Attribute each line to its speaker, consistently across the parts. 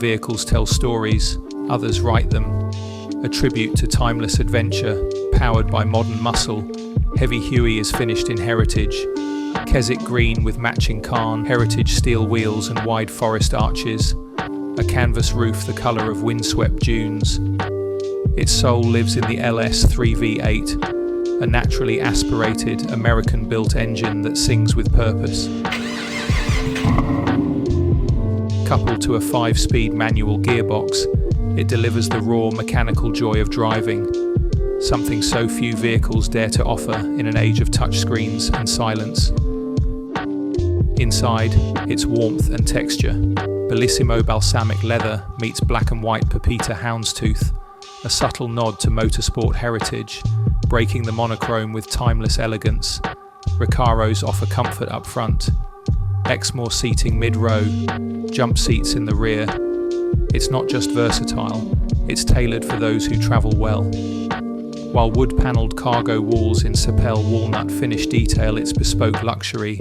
Speaker 1: vehicles tell stories, others write them. A tribute to timeless adventure, powered by modern muscle, heavy Huey is finished in heritage. Keswick green with matching Kahn, heritage steel wheels and wide forest arches. A canvas roof the colour of windswept dunes. Its soul lives in the LS3 V8, a naturally aspirated, American-built engine that sings with purpose. Coupled to a 5-speed manual gearbox, it delivers the raw mechanical joy of driving, something so few vehicles dare to offer in an age of touchscreens and silence. Inside, its warmth and texture. Bellissimo Balsamic leather meets black and white Pepita Houndstooth, a subtle nod to motorsport heritage, breaking the monochrome with timeless elegance. Recaros offer comfort up front. Exmoor seating mid-row, jump seats in the rear. It's not just versatile, it's tailored for those who travel well. While wood-panelled cargo walls in Sapel walnut finish detail its bespoke luxury,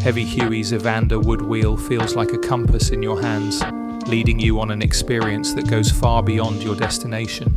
Speaker 1: heavy Huey's Evander wood wheel feels like a compass in your hands, leading you on an experience that goes far beyond your destination.